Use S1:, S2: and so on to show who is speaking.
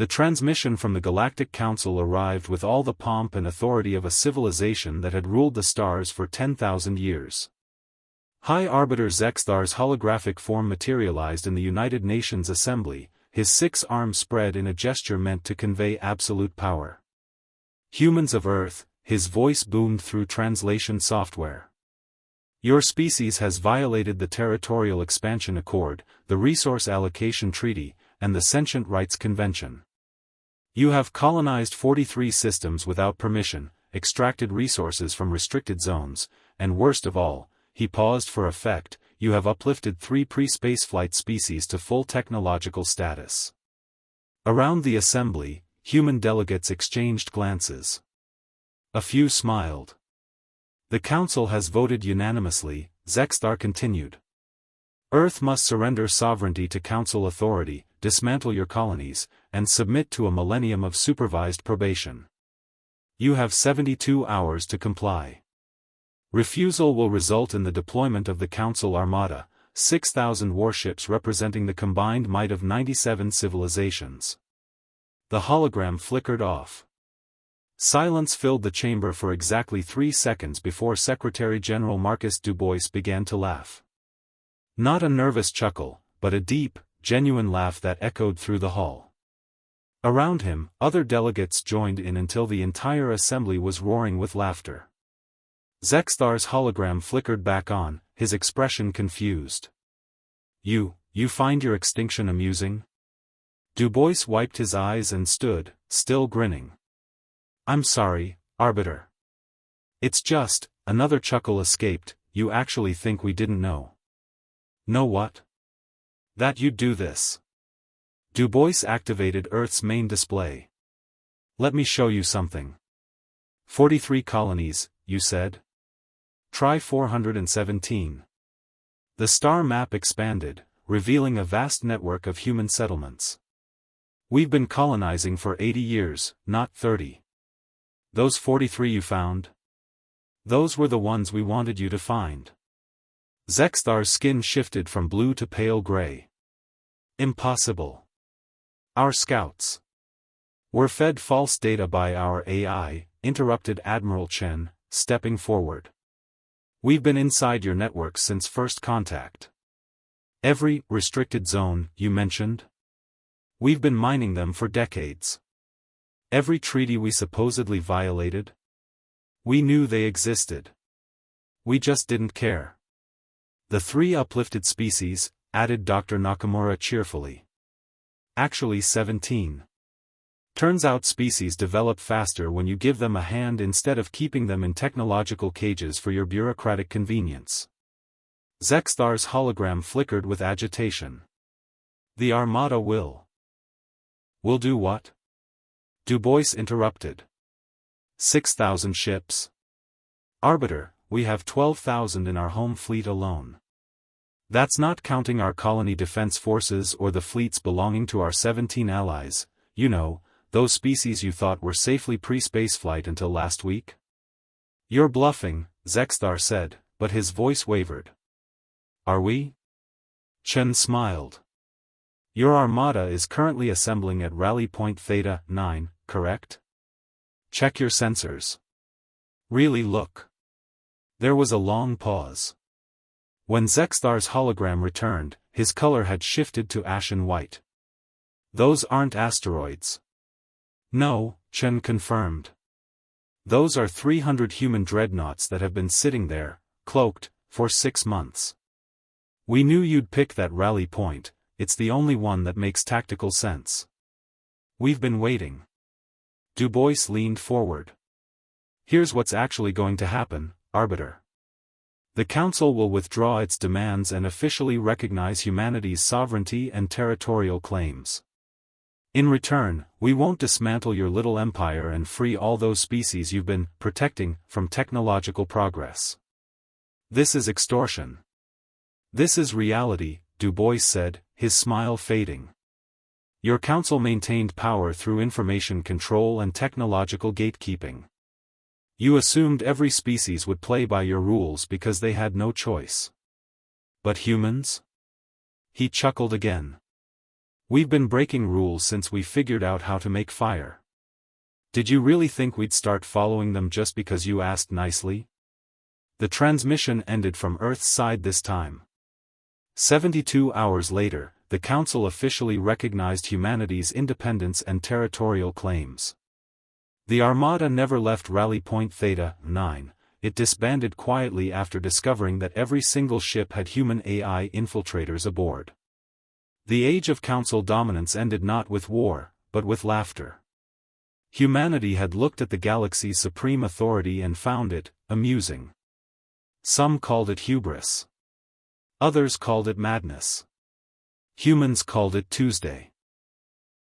S1: The transmission from the Galactic Council arrived with all the pomp and authority of a civilization that had ruled the stars for 10,000 years. High Arbiter Zexthar's holographic form materialized in the United Nations Assembly, his 6 arms spread in a gesture meant to convey absolute power. Humans of Earth, his voice boomed through translation software. Your species has violated the Territorial Expansion Accord, the Resource Allocation Treaty, and the Sentient Rights Convention. You have colonized 43 systems without permission, extracted resources from restricted zones, and worst of all, he paused for effect, you have uplifted 3 pre-spaceflight species to full technological status. Around the assembly, human delegates exchanged glances. A few smiled. The Council has voted unanimously, Zexthar continued. Earth must surrender sovereignty to Council authority, dismantle your colonies, and submit to a millennium of supervised probation. You have 72 hours to comply. Refusal will result in the deployment of the Council Armada, 6,000 warships representing the combined might of 97 civilizations. The hologram flickered off. Silence filled the chamber for exactly 3 seconds before Secretary-General Marcus Dubois began to laugh. Not a nervous chuckle, but a deep, genuine laugh that echoed through the hall. Around him, other delegates joined in until the entire assembly was roaring with laughter. Zexthar's hologram flickered back on, his expression confused. You find your extinction amusing? Dubois wiped his eyes and stood, still grinning. I'm sorry, Arbiter. It's just, another chuckle escaped, you actually think we didn't know. Know what? That you'd do this. Dubois activated Earth's main display. Let me show you something. 43 colonies, you said? Try 417. The star map expanded, revealing a vast network of human settlements. We've been colonizing for 80 years, not 30. Those 43 you found? Those were the ones we wanted you to find. Zexthar's skin shifted from blue to pale gray. Impossible. Our scouts were fed false data by our AI, interrupted Admiral Chen, stepping forward. We've been inside your network since first contact. Every restricted zone you mentioned? We've been mining them for decades. Every treaty we supposedly violated? We knew they existed. We just didn't care. The 3 uplifted species, added Dr. Nakamura cheerfully. Actually 17. Turns out species develop faster when you give them a hand instead of keeping them in technological cages for your bureaucratic convenience. Zexthar's hologram flickered with agitation. The Armada will do what? Dubois interrupted. 6,000 ships. Arbiter, we have 12,000 in our home fleet alone. That's not counting our colony defense forces or the fleets belonging to our 17 allies, you know, those species you thought were safely pre-spaceflight until last week? You're bluffing, Zexthar said, but his voice wavered. Are we? Chen smiled. Your armada is currently assembling at rally point Theta 9, correct? Check your sensors. Really look. There was a long pause. When Zexthar's hologram returned, his color had shifted to ashen white. Those aren't asteroids. No, Chen confirmed. Those are 300 human dreadnoughts that have been sitting there, cloaked, for 6 months. We knew you'd pick that rally point, it's the only one that makes tactical sense. We've been waiting. Dubois leaned forward. Here's what's actually going to happen, Arbiter. The Council will withdraw its demands and officially recognize humanity's sovereignty and territorial claims. In return, we won't dismantle your little empire and free all those species you've been protecting from technological progress. This is extortion. This is reality, Dubois said, his smile fading. Your council maintained power through information control and technological gatekeeping. You assumed every species would play by your rules because they had no choice. But humans? He chuckled again. We've been breaking rules since we figured out how to make fire. Did you really think we'd start following them just because you asked nicely? The transmission ended from Earth's side this time. 72 hours later, the Council officially recognized humanity's independence and territorial claims. The Armada never left Rally Point Theta 9, it disbanded quietly after discovering that every single ship had human AI infiltrators aboard. The age of Council dominance ended not with war, but with laughter. Humanity had looked at the galaxy's supreme authority and found it amusing. Some called it hubris. Others called it madness. Humans called it Tuesday.